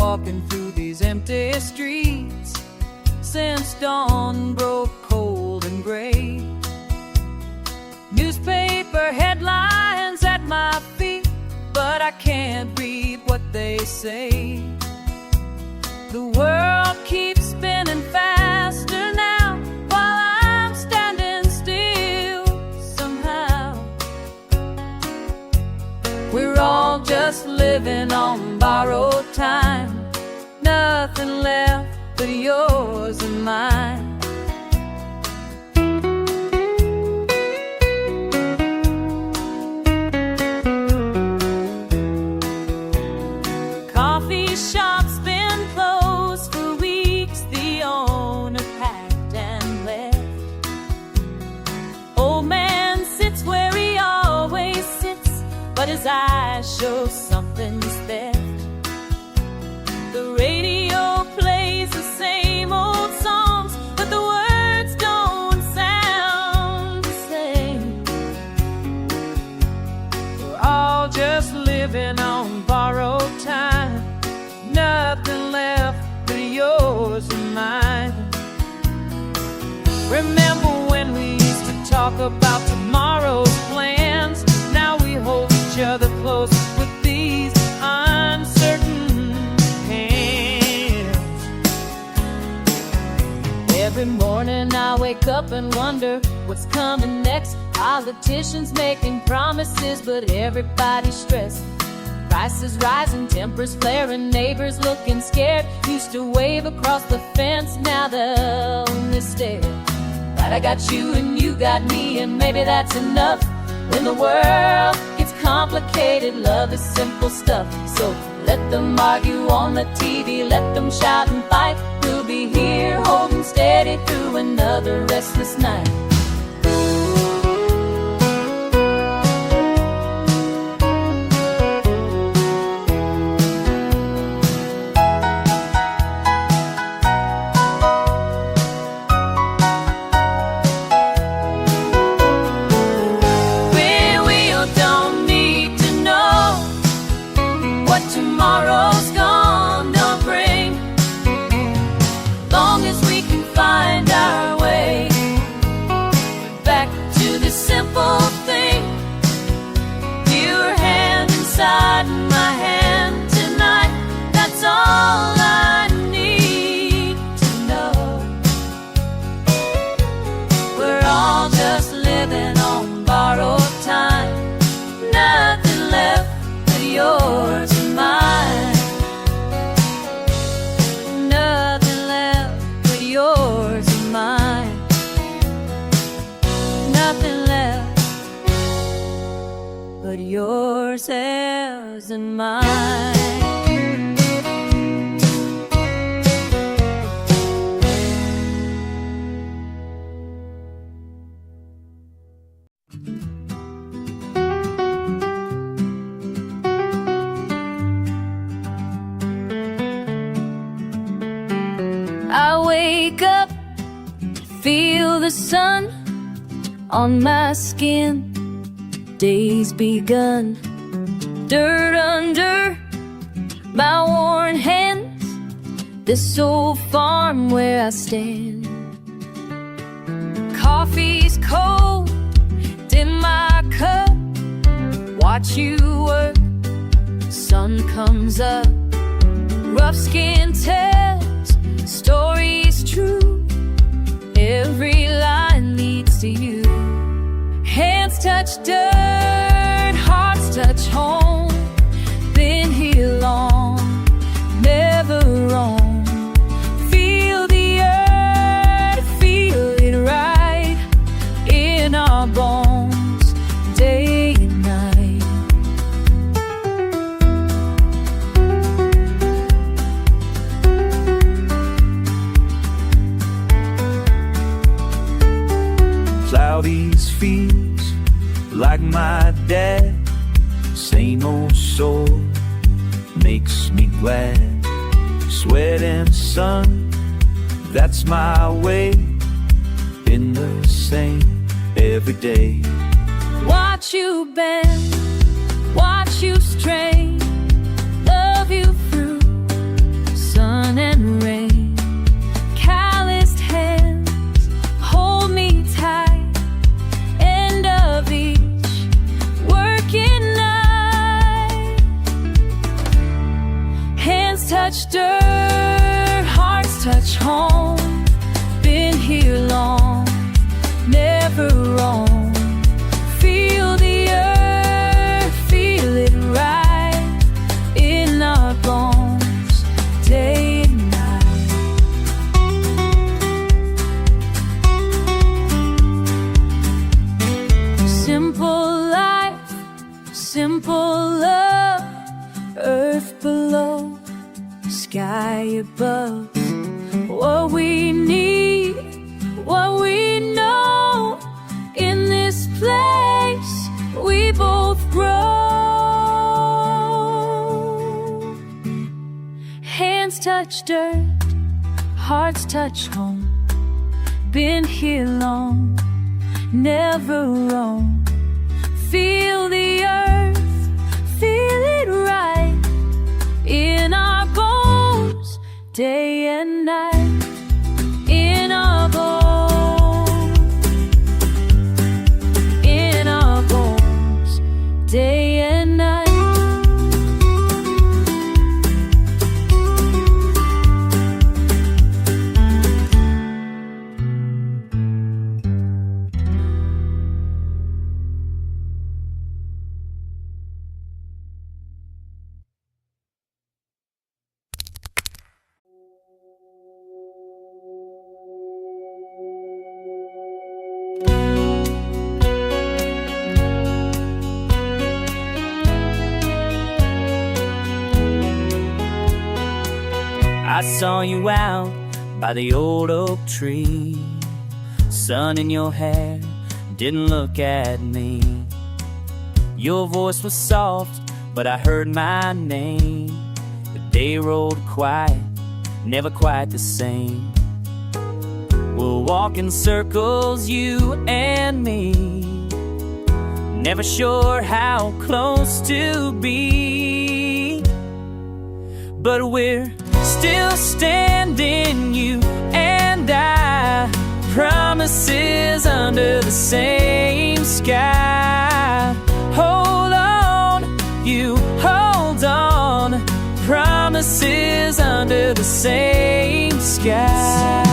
walking through these empty streets since dawn broke cold and gray. Newspaper headlines at my feet, but I can't read what they say. The world keeps spinning faster now while I'm standing still somehow. We're all just living on borrowed time, nothing left but yours and mine. Coffee shops been closed for weeks, the owner packed and left. Old man sits where he always sits, but his eyes show something's theft. The radio plays the same old songs, but the words don't sound the same. We're all just living on borrowed time, nothing left but yours and mine. Remember when we used to talk about tomorrow's plans? Now we hold each other close with these uncertain hands. Every morning I wake up and wonder what's coming next. Politicians making promises, but everybody's stressed. Prices rising, tempers flaring, neighbors looking scared. Used to wave across the fence, now they'll only stare. But I got you and you got me, and maybe that's enough. When the world gets complicated, love is simple stuff. So let them argue on the TV, let them shout and fight. We'll be here holding steady through another restless night. Tomorrow's gonna bring, long as we can find our way back to the simple thing. Your hand inside my hand tonight, that's all I need to know. We're all just living on borrowed time, nothing left but yours and mine. Nothing left but yours and mine. Nothing left but yours and mine. I wake up, feel the sun on my skin. Day's begun. Dirt under my worn hands, this old farm where I stand. Coffee's cold in my cup, watch you work, sun comes up. Rough skin tells stories true, every line leads to you. Hands touch dirt, hearts touch home. Been here long, never wrong. Feel the earth, feel it right in our bones, day and night. Plow these fields like my dad. Same old soul makes me glad. Sweat and sun, that's my way. Been the same every day. Watch you bend, watch you strain, love you through never wrong. Feel the earth, feel it right in our bones, day and night. Simple life, simple love, earth below, sky above. What we need, what we know, in this place we both grow. Hands touch dirt, hearts touch home. Been here long, never wrong. Feel the earth, feel it right in our bones, day and night. In our bones, in our bones, day and night. I saw you out by the old oak tree, sun in your hair, didn't look at me. Your voice was soft, but I heard my name. The day rolled quiet, never quite the same. We'll walk in circles, you and me, never sure how close to be. But we're still standing, you and I, promises under the same sky. Hold on, you hold on, promises under the same sky.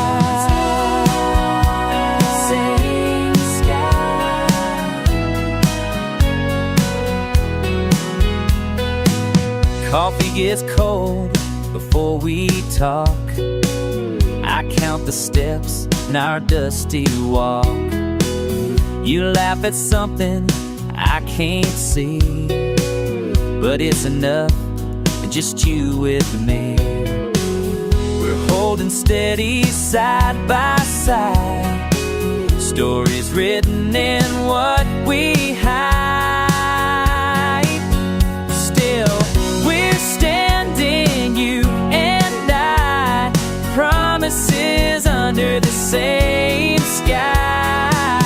Same sky. Coffee gets cold before we talk. I count the steps in our dusty walk. You laugh at something I can't see, but it's enough, just you with me. We're holding steady side by side, stories written in what we hide. Still, we're standing, you and I, promises under the same sky.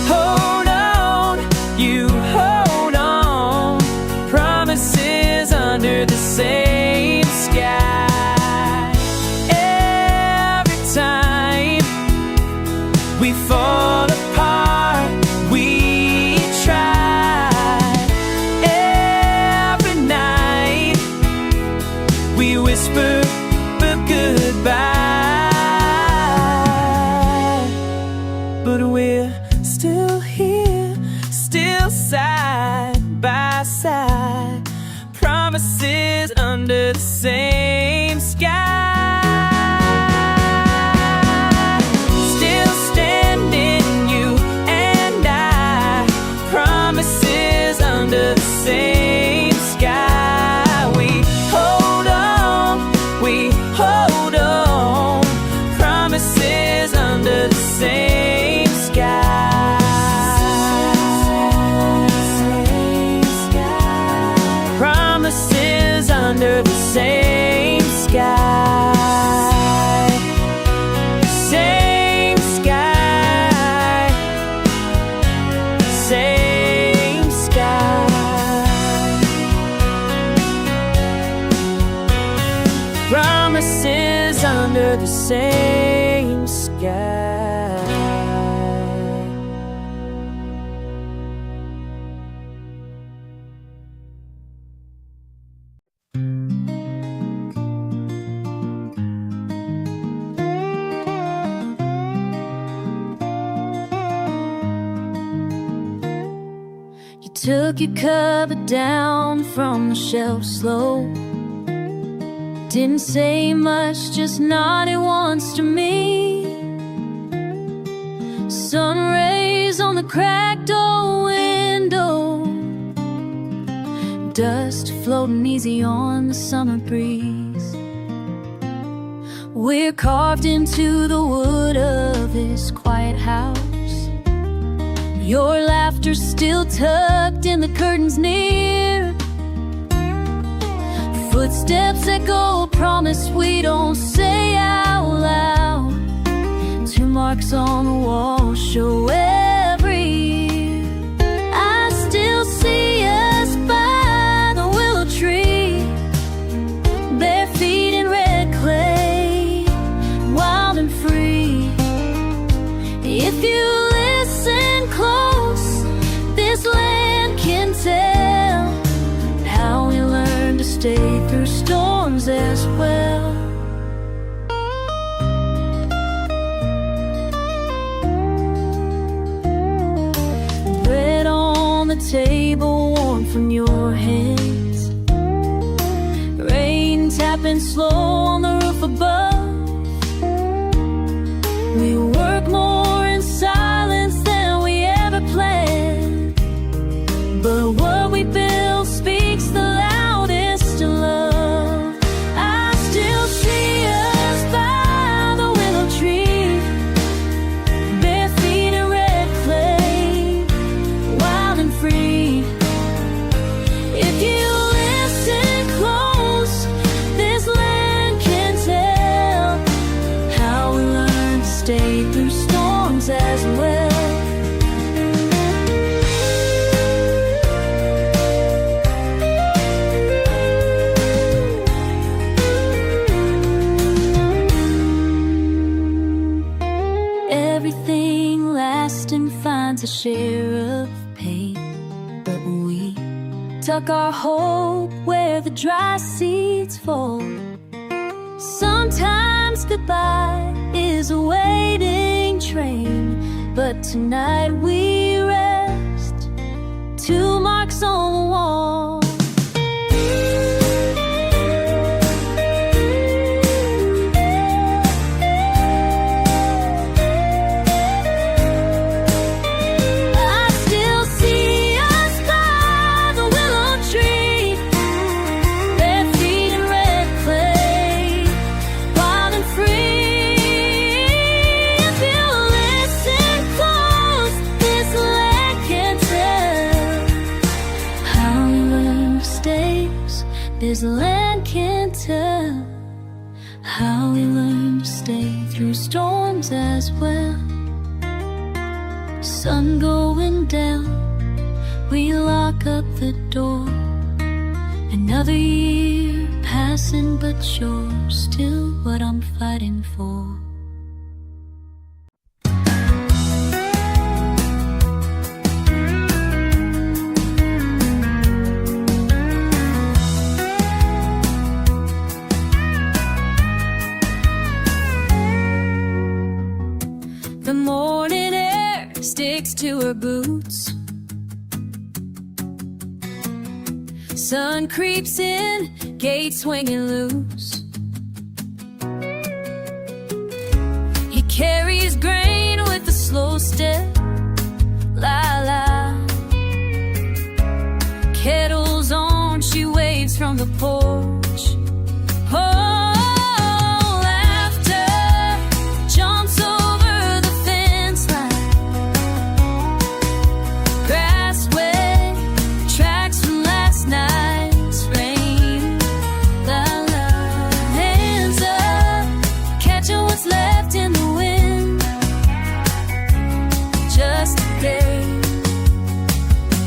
Hold on, you hold on, promises under the same sky. Every time we fall apart, we try. Every night we whisper goodbye, but we're still here, still side by side, promises under the same sky. Still standing, you and I, promises under the same sky. We hold on, we hold on, promises under the same sky. Same sky. Promises under the same sky. Same sky. Same sky. Promises under the same sky. took your cupboard down from the shelf slow. Didn't say much, just nodded once to me. Sun rays on the cracked old window, dust floating easy on the summer breeze. We're carved into the wood of this quiet house. Your laughter still tucked in the curtains near. Footsteps echo a promise we don't say out loud. Two marks on the wall show every year. I still see us by the willow tree, bare feet in red clay, wild and free. If you listen close, this land can tell how we learn to stay through storms as well. Bread on the table, warm from your hands. Rain tapping slow on the roof above. We work more in silence than we ever planned, but what we build speaks the loudest in love. I still see us by the willow tree, bare feet in red clay, wild and free. If you listen close, this land can tell how we learn to stay through storms as well. Everything lasting finds a share of pain, but we tuck our hope where the dry seeds fall. Sometimes goodbye is a waiting train, but tonight we rest, two marks on the wall. I still see us by the willow tree, bare feet in red clay, wild and free. If you listen close, this land can tell how we learn to stay. This land can tell how we learn to stay through storms as well. Sun going down, we lock up the door. Another year passing, but you're still what I'm fighting for. The morning air sticks to her boots. Sun creeps in, gate swinging loose. He carries grain with a slow step, la la. Kettle's on, she waves from the porch. Oh,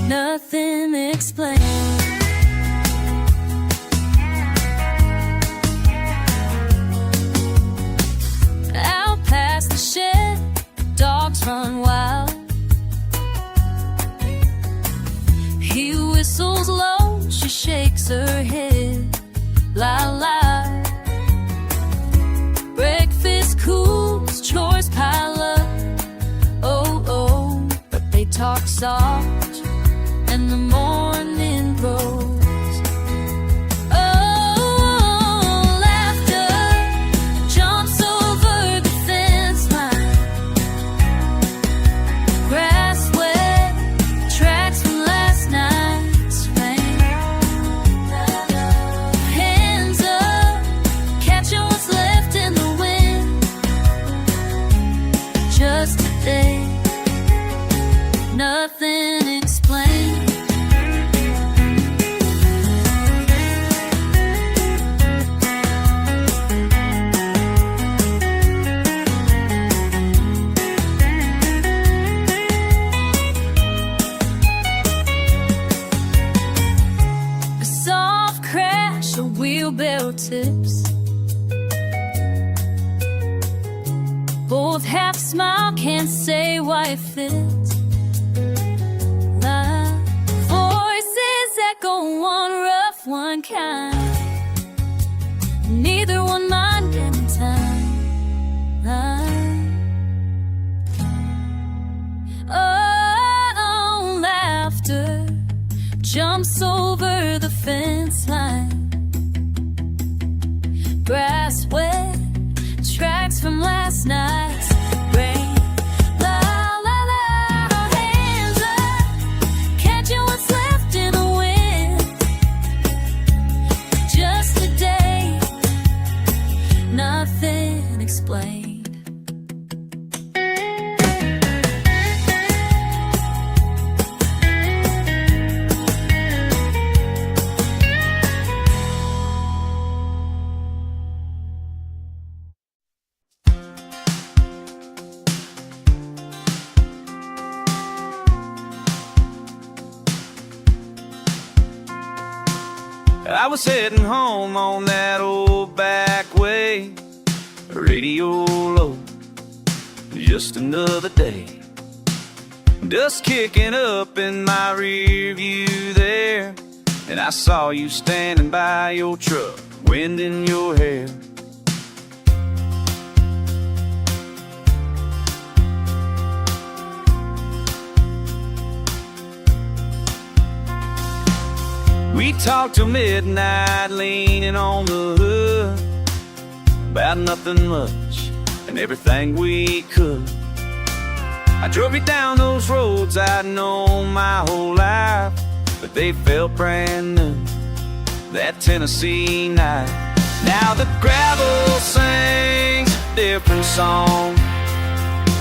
nothing explained. Out past the shed, dogs run wild. He whistles low, she shakes her head, la la. Breakfast cools, chores pile up, oh oh, but they talk soft and the morning grows. Nothing explained. A soft crash of wheelbarrow tips. Both half smile, can't say why it fits. Voices echo, one rough, one kind. Neither one mind in time. Oh, laughter jumps over the fence line. Grass wet, tracks from last night's rain. Nothing explained. I was heading home on that old back way, radio low, just another day. Dust kicking up in my rear view there, and I saw you standing by your truck, wind in your hair. We talked till midnight, leaning on the hood, about nothing much and everything we could. I drove you down those roads I'd known my whole life, but they felt brand new that Tennessee night. Now the gravel sings a different song.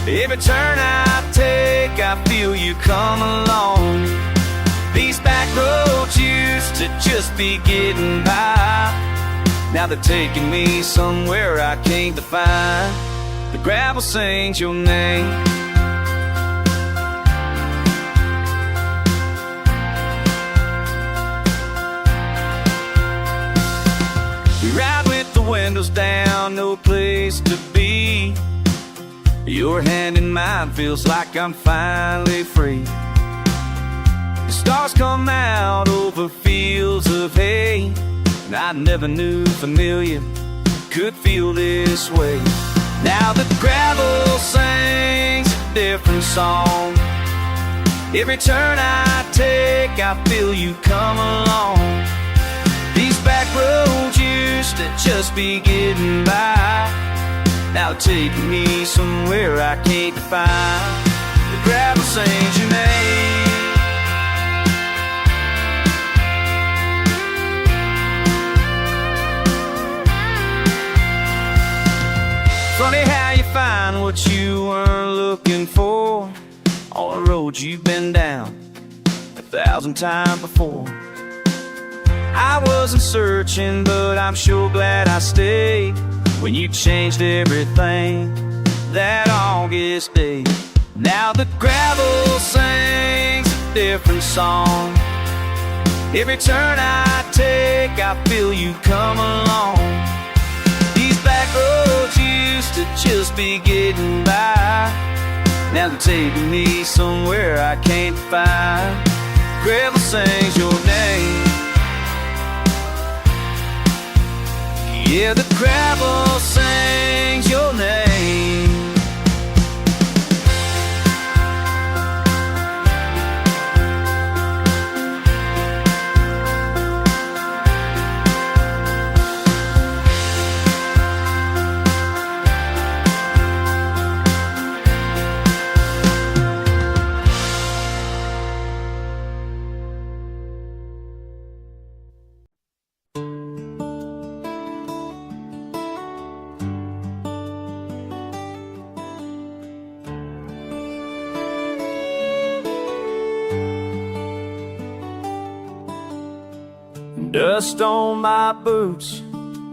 Every turn I take, I feel you come along. These back roads used to just be getting by. Now they're taking me somewhere I can't define. The gravel sings your name. We ride with the windows down, no place to be. Your hand in mine feels like I'm finally free. The stars come out over fields of hay, and I never knew familiar could feel this way. Now the gravel sings a different song. Every turn I take, I feel you come along. These back roads used to just be getting by. Now they're taking me somewhere I can't define. The gravel sings your name. Funny how you find what you weren't looking for on a road you've been down 1,000 times before. I wasn't searching, but I'm sure glad I stayed when you changed everything that August day. Now the gravel sings a different song. Every turn I take, I feel you come along. These back roads used to just be getting by. Now they're taking me somewhere I can't find. Gravel sings your name. Yeah, the gravel sings your name. Dust on my boots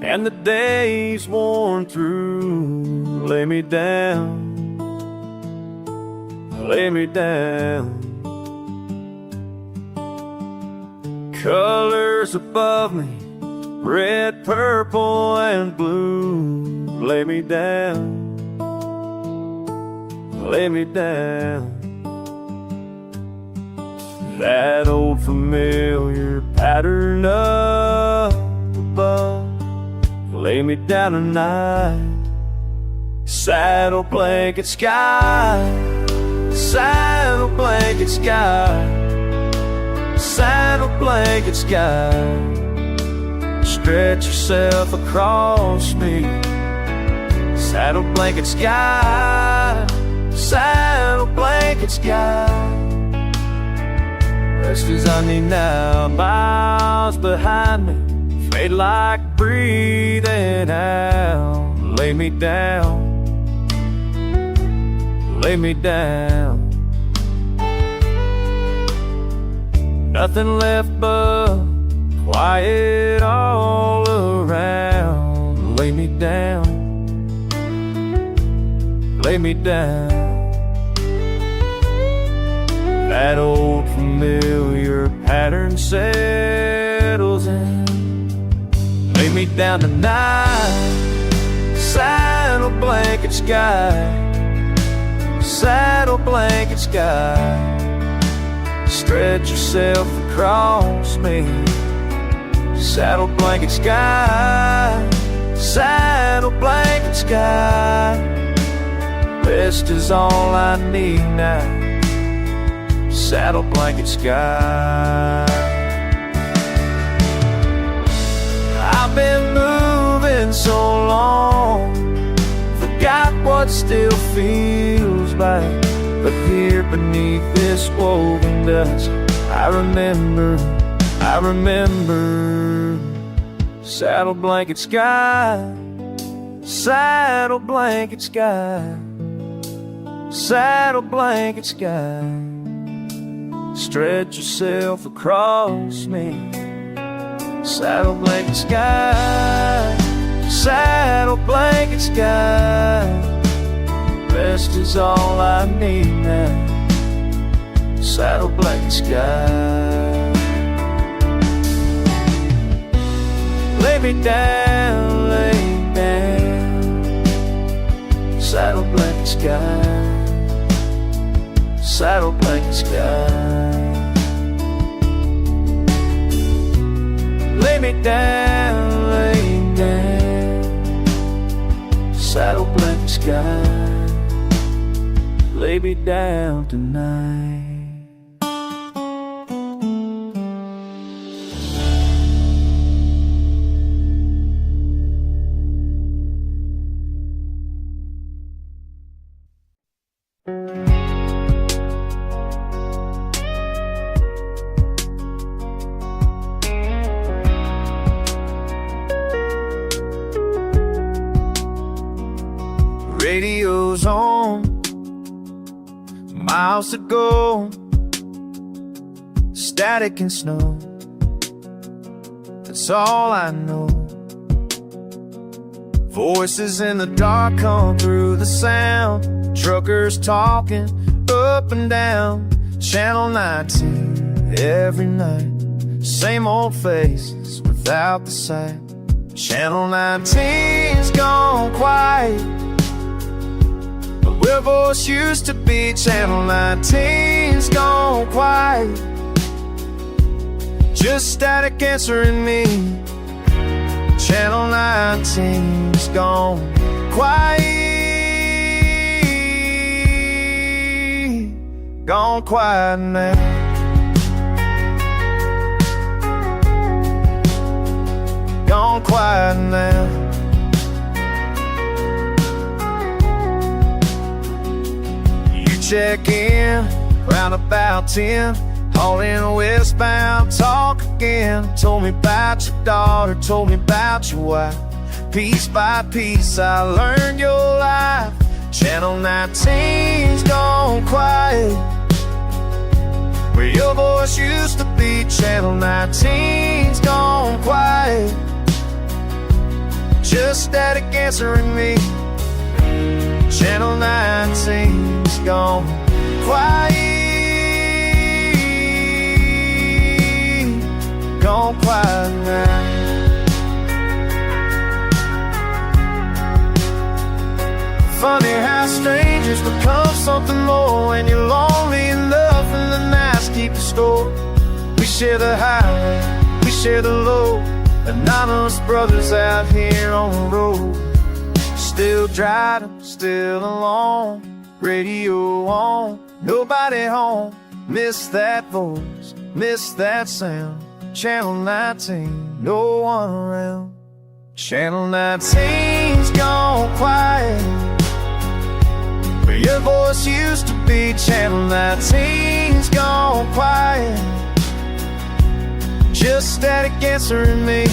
and the days worn through. Lay me down, lay me down. Colors above me, red, purple, and blue. Lay me down, lay me down. That old familiar pattern up above. Lay me down tonight. Saddle blanket sky, saddle blanket sky, saddle blanket sky. Stretch yourself across me. Saddle blanket sky, saddle blanket sky. Rest as I need now, miles behind me fade like breathing out. Lay me down, lay me down. Nothing left but quiet all around. Lay me down, lay me down. That old familiar pattern settles in. Lay me down tonight. Saddle blanket sky, saddle blanket sky. Stretch yourself across me. Saddle blanket sky, saddle blanket sky. Rest is all I need now. Saddle blanket sky. I've been moving so long, forgot what still feels like. But here beneath this woven dust, I remember. Saddle blanket sky, saddle blanket sky, saddle blanket sky. Stretch yourself across me. Saddle blanket sky, saddle blanket sky. Rest is all I need now. Saddle blanket sky. Lay me down, lay me down. Saddle blanket sky, saddle blanket sky. Lay me down, lay me down. Saddle blanket sky. Lay me down tonight. Radio's on, miles to go, static and snow, that's all I know. Voices in the dark come through the sound, truckers talking up and down. Channel 19 every night, same old faces without the sight. Channel 19's gone quiet, where voice used to be. Channel 19's gone quiet, just static answering me. Channel 19's gone quiet, gone quiet now. Gone quiet now. Check in round about 10, hauling westbound, talk again. Told me about your daughter, told me about your wife. Piece by piece I learned your life. Channel 19's gone quiet, where your voice used to be. Channel 19's gone quiet, just static answering me. Channel 19's gone quiet, gone quiet now. Funny how strangers become something more when you're lonely enough and the nights keep you score. We share the highway, we share the low, anonymous brothers out here on the road. Still driving, still alone, radio on, nobody home. Miss that voice, miss that sound. Channel 19, no one around. Channel 19's gone quiet, where your voice used to be. Channel 19's gone quiet, just static answering me.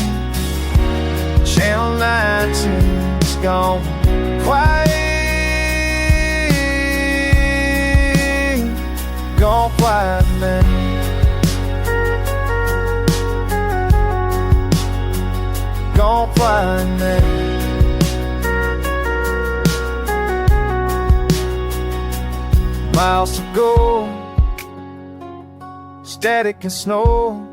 Channel 19's gone quiet, gone quiet now. Gone quiet now. Miles to go, static and snow.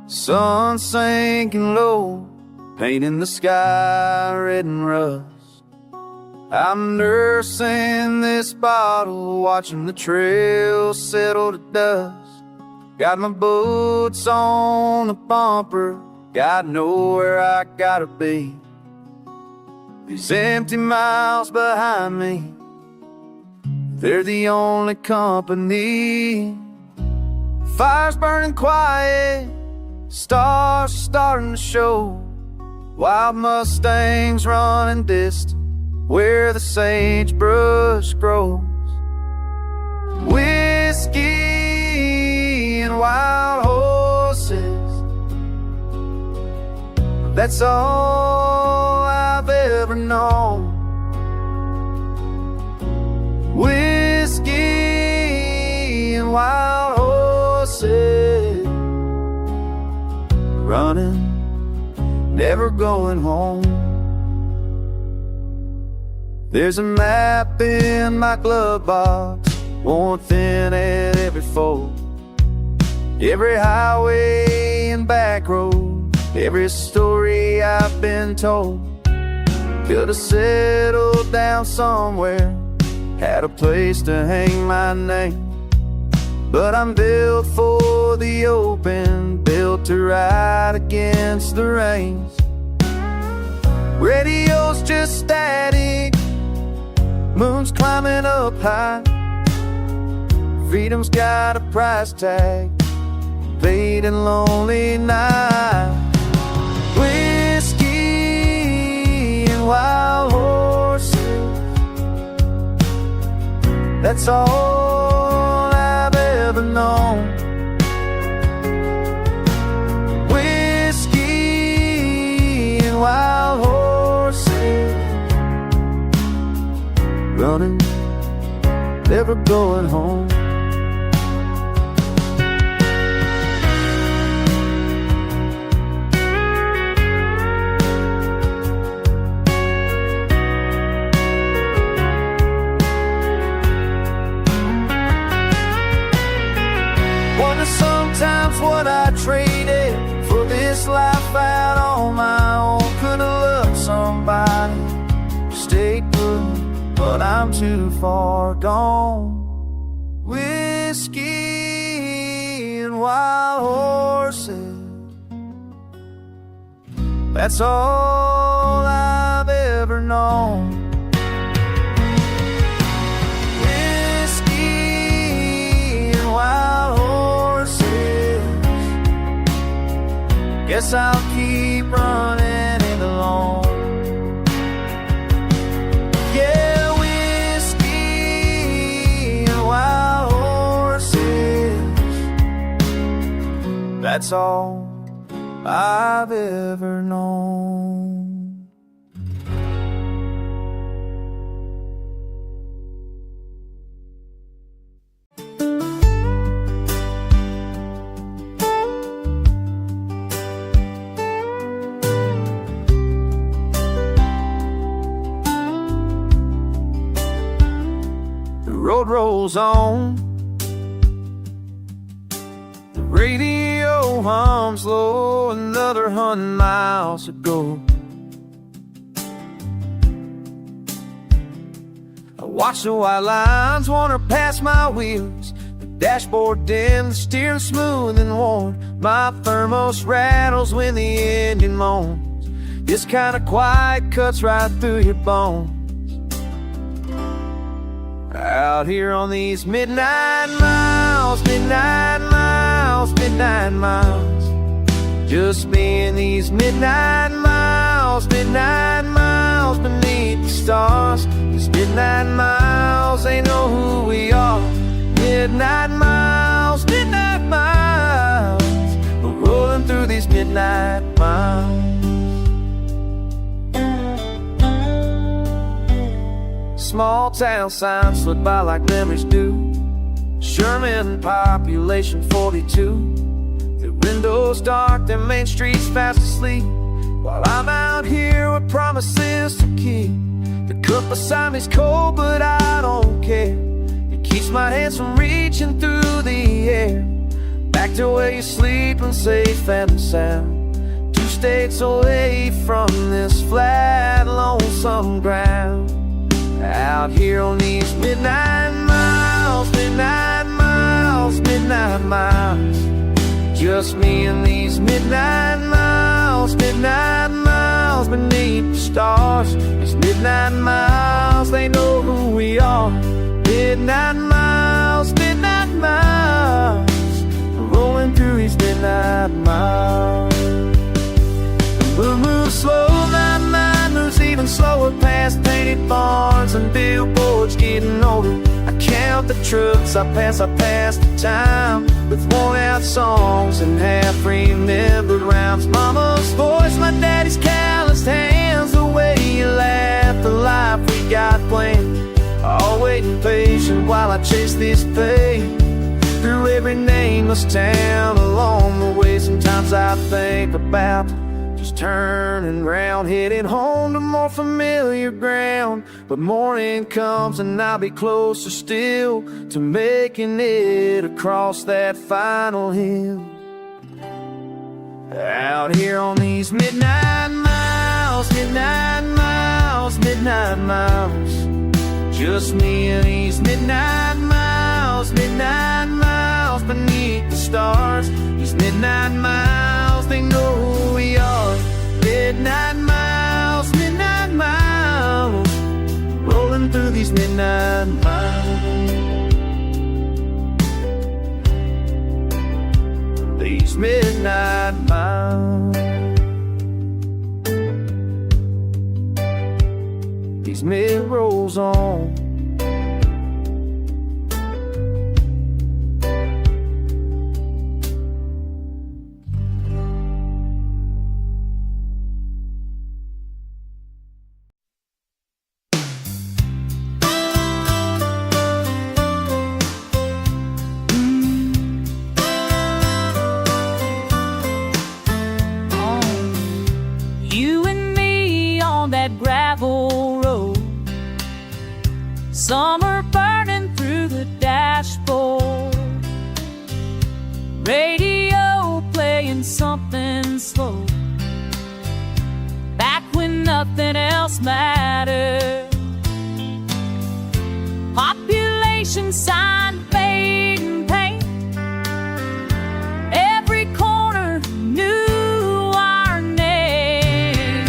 Sun sinking low, painting the sky red and rust. I'm nursing this bottle, watching the trail settle to dust. Got my boots on the bumper, gotta know where I gotta be. These empty miles behind me, they're the only company. Fire's burning quiet, stars starting to show. Wild Mustangs running distant where the sagebrush grows. Whiskey and wild horses, that's all I've ever known. Whiskey and wild horses, running, never going home. There's a map in my glove box, worn thin at every fold. Every highway and back road, every story I've been told. Could've settled down somewhere, had a place to hang my name. But I'm built for the open, built to ride against the rains. Radio's just static, moon's climbing up high. Freedom's got a price tag, paid in lonely night. Whiskey and wild horses, that's all I've ever known. Whiskey and wild horses, running, never going home. Wonder sometimes what I traded for this life out on my own. Could've loved somebody, stayed put, but I'm too far gone. Whiskey and wild horses, that's all I've ever known. Whiskey and wild horses, guess I'll keep running it alone. That's all I've ever known. The road rolls on, the radio hums low, another 100 miles to go. I watch the white lines wander past my wheels, the dashboard dim, the steering smooth and warm. My thermos rattles when the engine moans. This kind of quiet cuts right through your bones. Out here on these midnight miles, midnight miles, midnight miles. Just me and these midnight miles, midnight miles beneath the stars. These midnight miles, they know who we are. Midnight miles, midnight miles. We're rolling through these midnight miles. Small town signs slip by like memories do. Sherman, population 42. The windows dark, their main streets fast asleep, while I'm out here with promises to keep. The cook beside me's cold, but I don't care. It keeps my hands from reaching through the air. Back to where you sleep and safe and sound. 2 states away from this flat, lonesome ground. Out here on these midnight miles, midnight miles, midnight miles. Just me and these midnight miles, midnight miles beneath the stars. These midnight miles, they know who we are. Midnight miles, midnight miles. Rolling through these midnight miles. We'll move slow, my mind moves even slower past painted barns and billboards getting older. I count the trucks I pass the time with worn out songs and half remembered rhymes. Mama's voice, my daddy's calloused hands, the way you laugh, the life we got planned. All waiting patient while I chase this pain through every nameless town along the way. Sometimes I think about just turning round, heading home to more familiar ground. But morning comes and I'll be closer still to making it across that final hill. Out here on these midnight miles, midnight miles, midnight miles. Just me and these midnight miles, midnight miles beneath the stars. These midnight miles, they know who we are. Midnight miles, midnight miles. Rolling through these midnight miles. These midnight miles. These mid rolls on. Gravel road, summer burning through the dashboard, radio playing something slow, back when nothing else mattered. Population sign fading paint, every corner knew our name.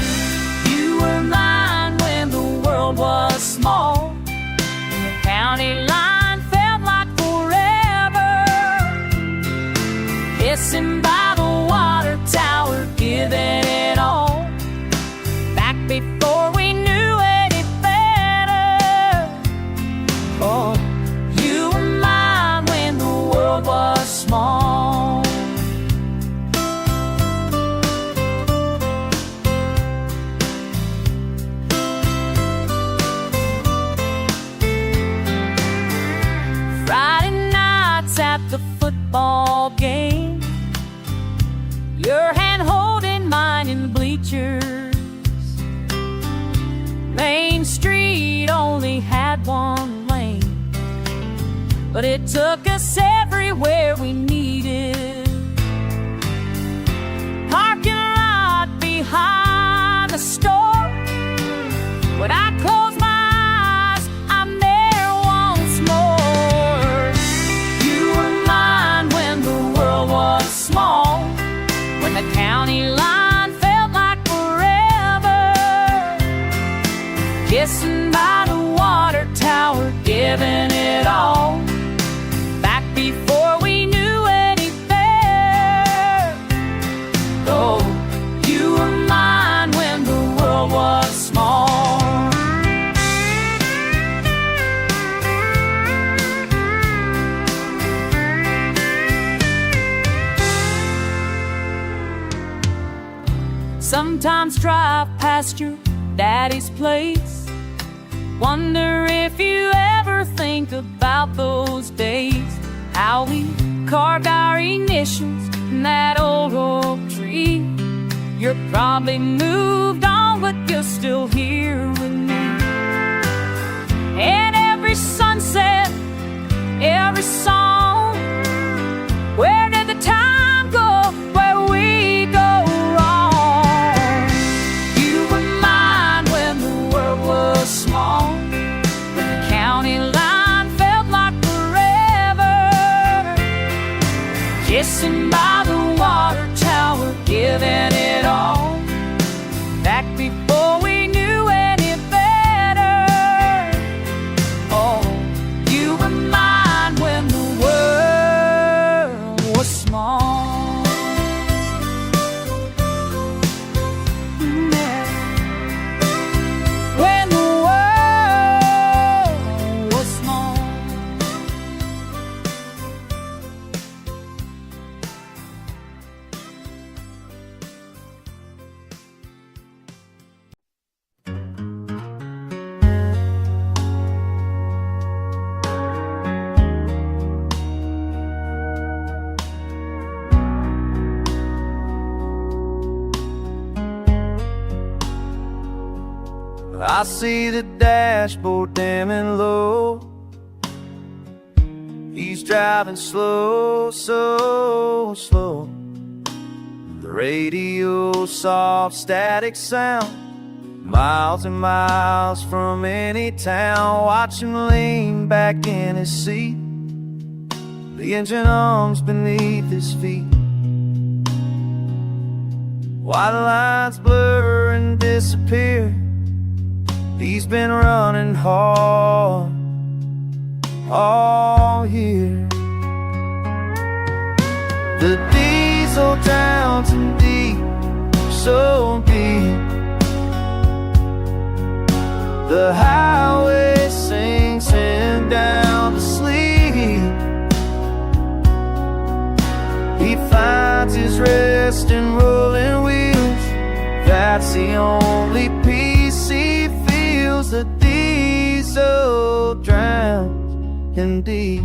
You were mine when the world was small, the county line felt like forever. Kissing by the water tower, giving it all, back before we knew any main street only had one lane, but it took us everywhere we needed. Parking lot behind the store. When I close my eyes, I'm there once more. You were mine when the world was small, when the county line felt like forever. Kissing by the water tower, giving it all, back before we knew any better. Oh, you were mine when the world was small. Sometimes drive past your daddy's place, wonder if you ever think about those days, how we carved our initials in that old oak tree. You're probably moved on, but you're still here with me. And every sunset, every song, where did the time go? Where we go wrong? You were mine when the world was small, when the county line felt like forever. Kissing by the water tower, giving it all, back before we knew any better. Oh, you were mine when the world was small. Yeah. When the world was small. I see the dashboard dimming low. He's driving slow, so slow. The radio, soft static sound, miles and miles from any town. Watch him lean back in his seat, the engine hums beneath his feet. While the lines blur and disappear, he's been running hard all year. The diesel drowns in deep, so deep. The highway sinks him down to sleep. He finds his rest in rolling wheels. That's the only peace he feels. The diesel drowns in deep.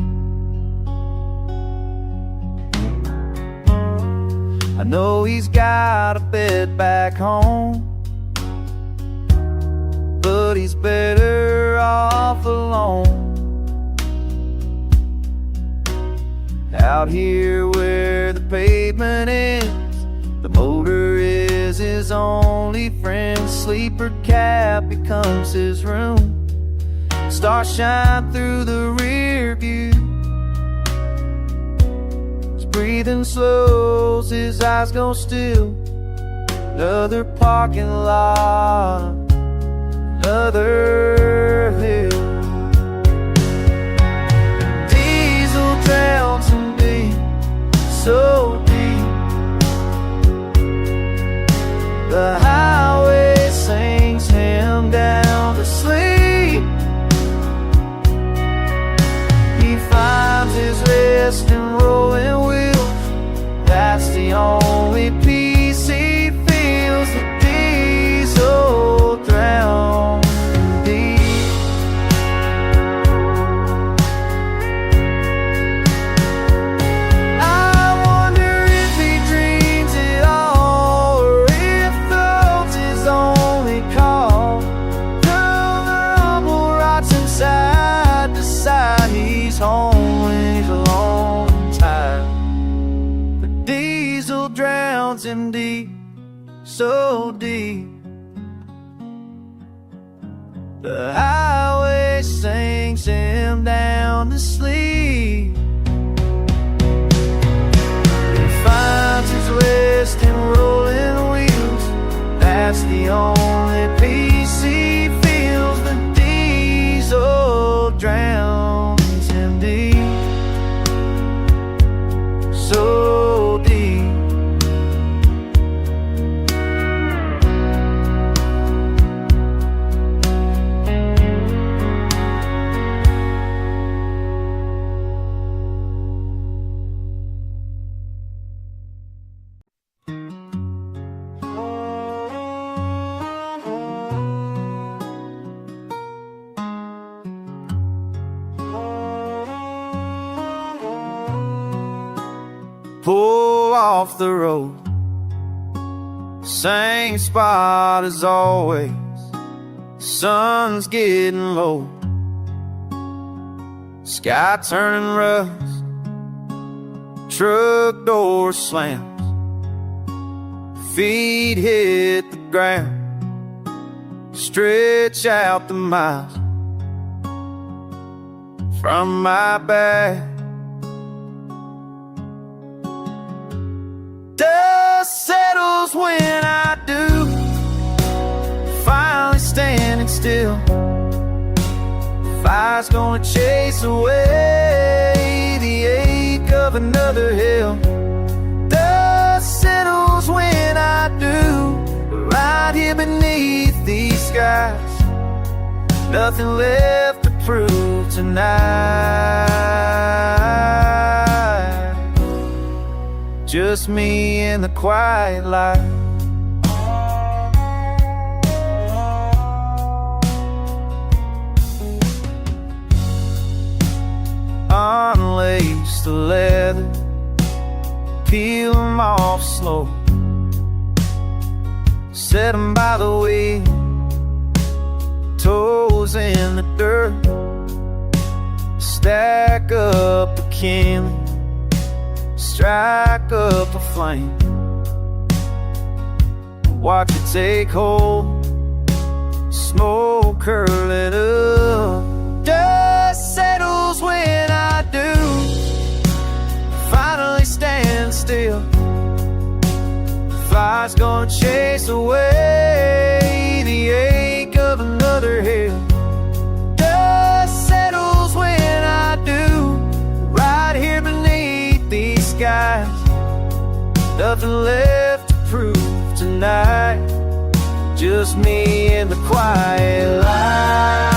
I know he's got a bed back home, but he's better off alone. Out here where the pavement ends, the motor is his only friend. Sleeper cab becomes his room. Stars shine through the rear view. His breathing slows, his eyes go still. Another parking lot, another hill. Diesel drowns in deep, so deep. The highway sinks him down to sleep. He finds his rest in rolling wheels. That's the only peace he feels. The diesel drowns deep. I wonder if he dreams it all, or if thought's his only call. Come he's home when he's alone and tired. The diesel drowns him deep, so deep. The highway sinks him down to sleep. He finds his rest in rolling wheels. That's the only peace he feels. The diesel drowns him deep, so deep. Pull off the road, same spot as always. Sun's getting low, sky turning rust, truck door slams, feet hit the ground, stretch out the miles from my back. Dust settles when I do, finally standing still. Fire's gonna chase away the ache of another hill. Dust settles when I do, right here beneath these skies. Nothing left to prove tonight. Just me in the quiet light. Unlace the leather, peel them off slow, set them by the wheel, toes in the dirt, stack up the kindling, strike up a flame, watch it take hold, smoke curling up. Dust settles when I do, finally stand still. Fire's gonna chase away the ache of another hill. Dust settles when I do, right here beneath these skies. Nothing left to prove tonight. Just me in the quiet light.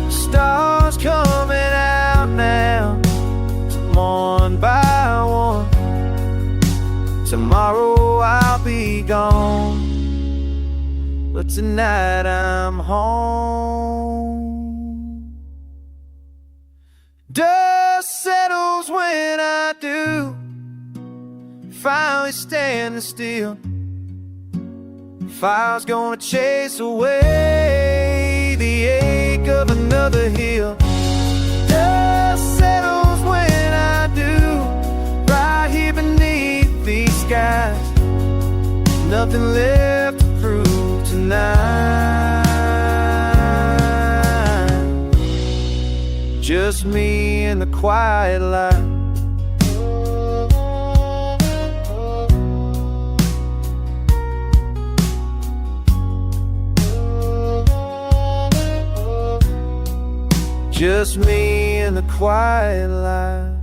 Stars coming out now, one by one. Tomorrow I'll be gone, but tonight I'm home. Dust settles when I do, finally standing still. Fire's gonna chase away the ache of another hill. Dust settles when I do, right here beneath these skies. Nothing left to prove tonight. Just me in the quiet light. Just me in the quiet light.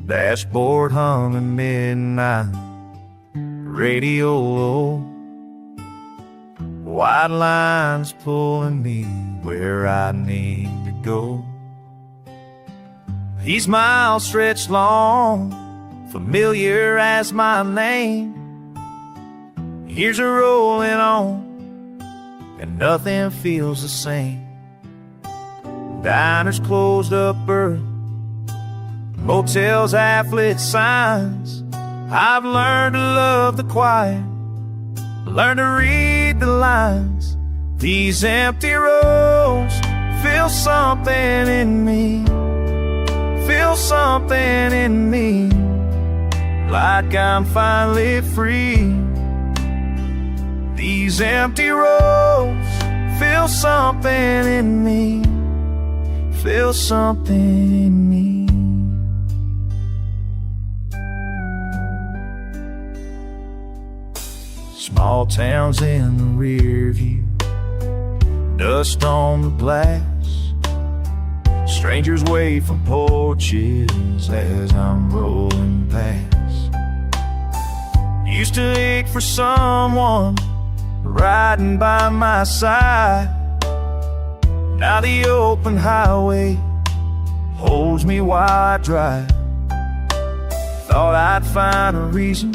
Dashboard humming midnight, radio low. white lines pulling me where I need to go. These miles stretch long, familiar as my name. Years are rolling on, and nothing feels the same. Diners closed up early, motels half-lit signs. I've learned to love the quiet, learned to read the lines. These empty roads feel something in me, feel something in me, like I'm finally free. These empty roads feel something in me, feel something in me. Small towns in the rear view, dust on the glass. Strangers wait from porches as I'm rolling past. Used to ache for someone riding by my side. Now the open highway holds me while I drive. Thought I'd find a reason,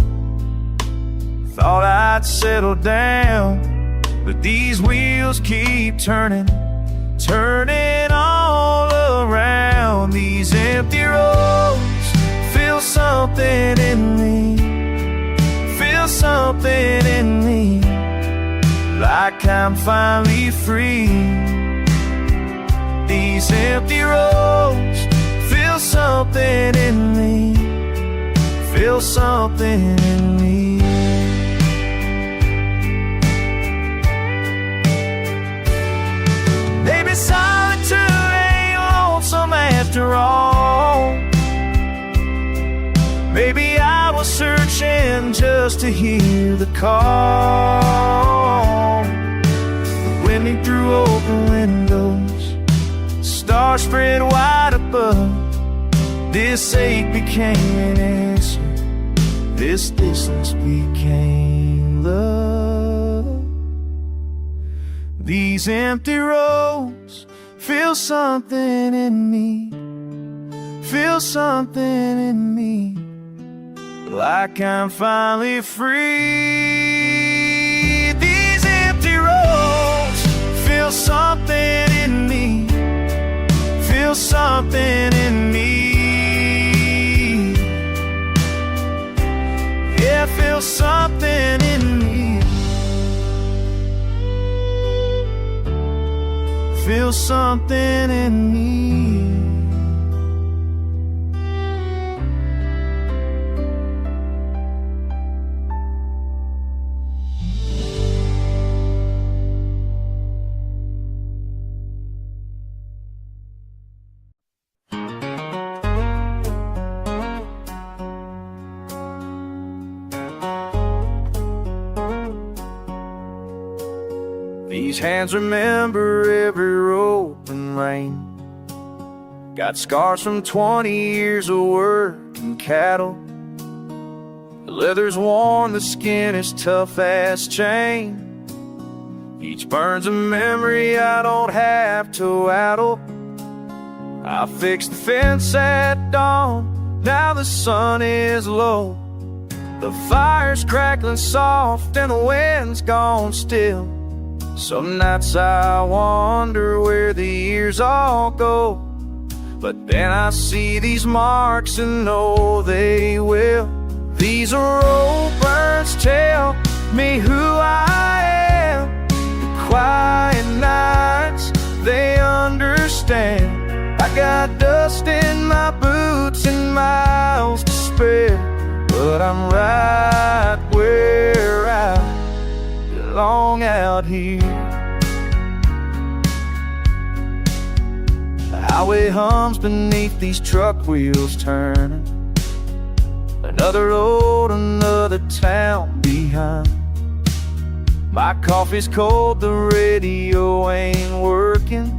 thought I'd settle down, but these wheels keep turning, turning all around. These empty roads feel something in me, feel something in me, like I'm finally free. These empty roads feel something in me, feel something in me. Maybe solitude ain't lonesome after all. Maybe I was searching just to hear the call. Winding through open windows, stars spread wide above. This ache became an answer, this distance became love. These empty roads feel something in me, feel something in me, like I'm finally free. These empty roads feel something in me, feel something in me. Yeah, feel something in me, feel something in me. These hands remember every rope and rain. Got scars from 20 years of working cattle. The leather's worn, the skin is tough as chain. Each burn's a memory I don't have to waddle. I fixed the fence at dawn, now the sun is low. The fire's crackling soft and the wind's gone still. Some nights I wonder where the years all go, but then I see these marks and know they will. These road burns tell me who I am. The quiet nights, they understand. I got dust in my boots and miles to spare, but I'm right where I belong out here. The highway hums beneath these truck wheels turning. Another road, another town behind. My coffee's cold, the radio ain't working,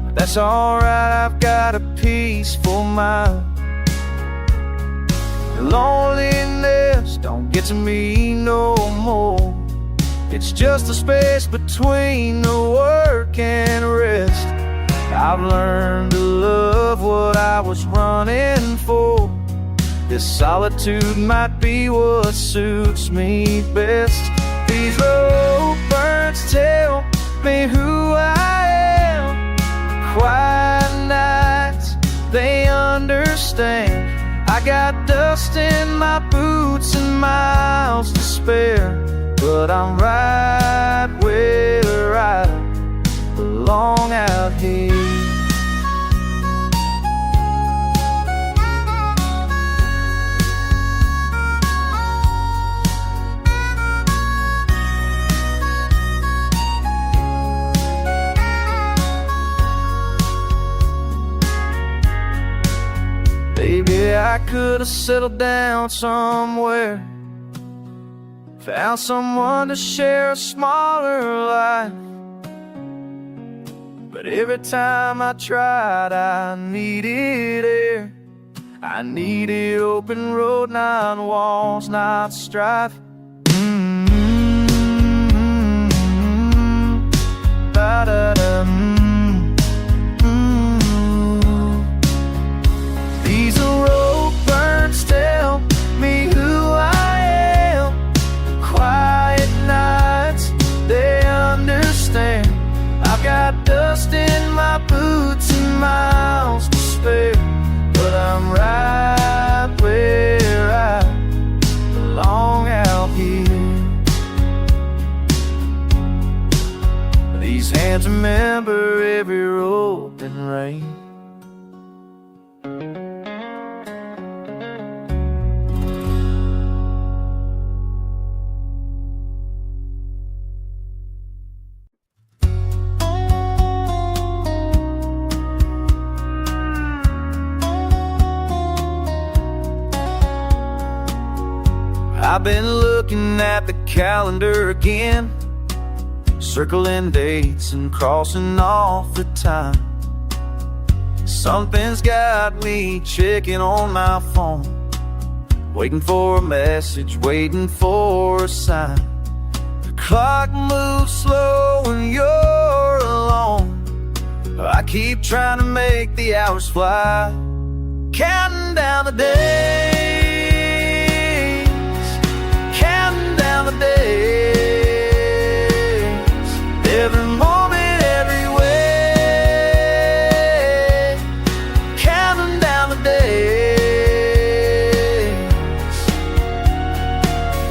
but that's alright, I've got a peaceful mind. Loneliness don't get to me no more. It's just a space between the work and rest. I've learned to love what I was running for. This solitude might be what suits me best. These road burns tell me who I am. Quiet nights, they understand. I got dust in my boots and miles to spare, but I'm right where I belong out here. Maybe I could have settled down somewhere, found someone to share a smaller life. But every time I tried, I needed air. I needed open road, not walls, not strife. Da-da-da. These road burns tell me who I am. Quiet nights, they understand. I've got dust in my boots and miles to spare, but I'm right where I belong out here. These hands remember every road and rain. I've been looking at the calendar again, circling dates and crossing off the time. Something's got me checking on my phone, waiting for a message, waiting for a sign. The clock moves slow when you're alone. I keep trying to make the hours fly, counting down the days, the days, every moment, every way, counting down the days,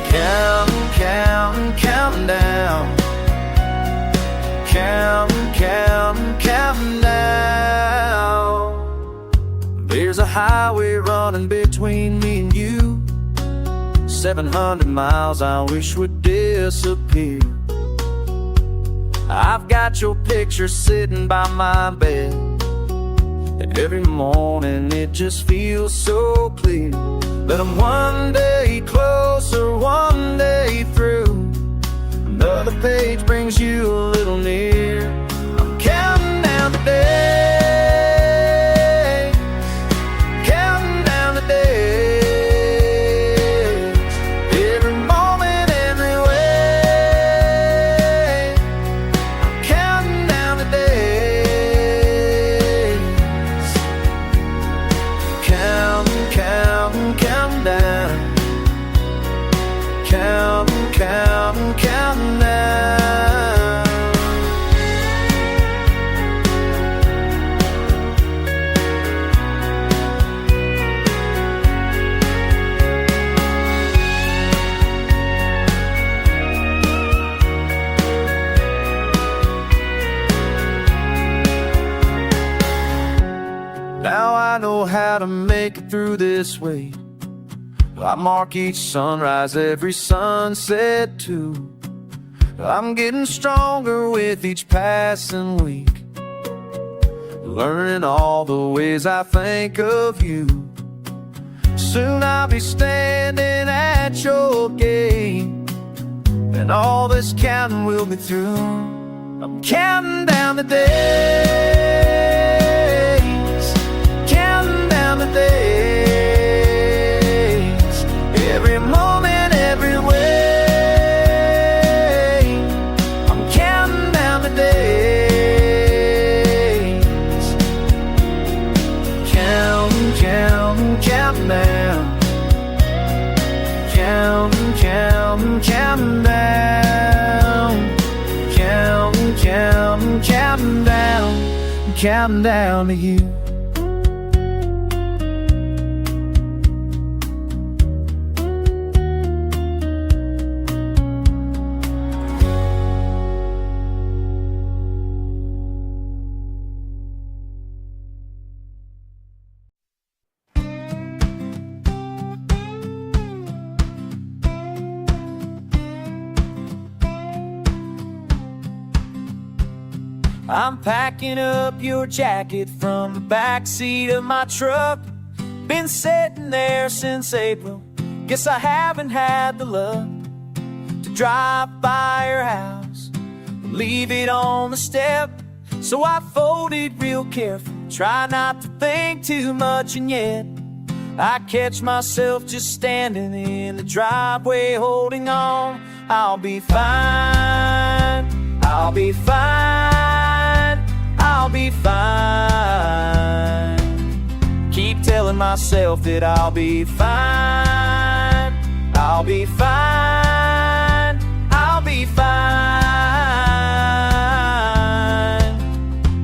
counting, counting, counting down, counting, counting, counting down. There's a highway running between me and you, 700 miles I wish would disappear. I've got your picture sitting by my bed, and every morning it just feels so clear that I'm one day closer, one day through. Another page brings you a little near. I'm counting down the days, counting down the days, counting, counting down. Now I know how to make it through this way. I mark each sunrise, every sunset too. I'm getting stronger with each passing week, learning all the ways I think of you. Soon I'll be standing at your gate, and all this counting will be through. I'm counting down the days, counting down the days, every moment, every way, counting down to you. I'm packing up your jacket from the backseat of my truck. Been sitting there since April. Guess I haven't had the luck to drive by your house, leave it on the step. So I folded real careful, try not to think too much, and yet I catch myself just standing in the driveway holding on. I'll be fine, I'll be fine, I'll be fine. Keep telling myself that I'll be fine, I'll be fine, I'll be fine.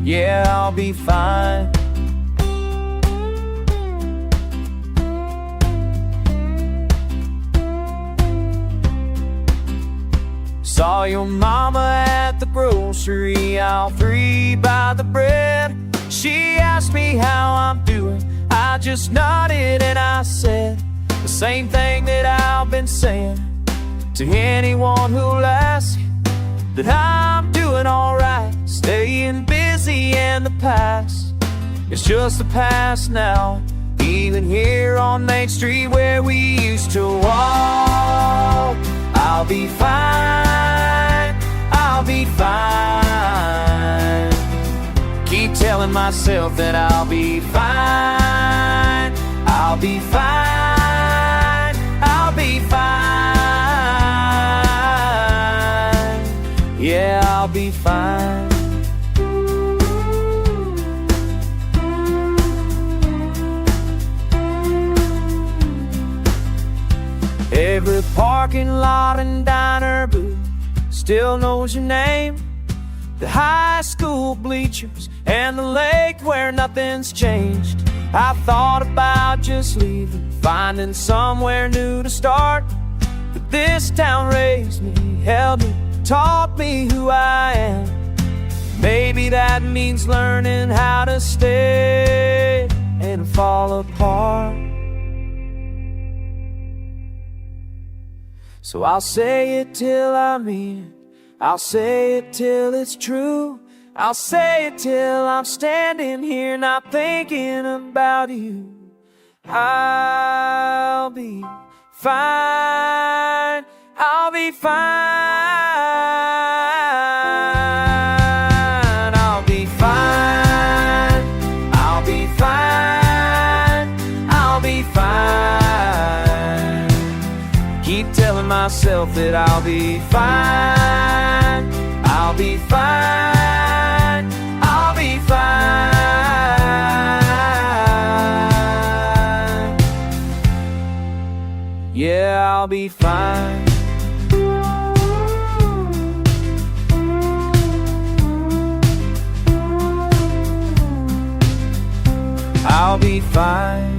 Yeah, I'll be fine. Saw your mama at the grocery, aisle 3 by the bread. She asked me how I'm doing, I just nodded and I said the same thing that I've been saying to anyone who'll ask, that I'm doing alright, staying busy, and the past is just the past now. Even here on Main Street where we used to walk, I'll be fine, I'll be fine. Keep telling myself that I'll be fine, I'll be fine, I'll be fine. Yeah, I'll be fine. Every parking lot and diner booth still knows your name. The high school bleachers and the lake where nothing's changed. I thought about just leaving, finding somewhere new to start. But this town raised me, held me, taught me who I am. Maybe that means learning how to stay and fall apart. So I'll say it till I mean it, I'll say it till it's true, I'll say it till I'm standing here not thinking about you. I'll be fine, I'll be fine, I'll be fine, I'll be fine, I'll be fine. Keep telling myself that I'll be fine, I'll be fine, I'll be fine. Yeah, I'll be fine. I'll be fine.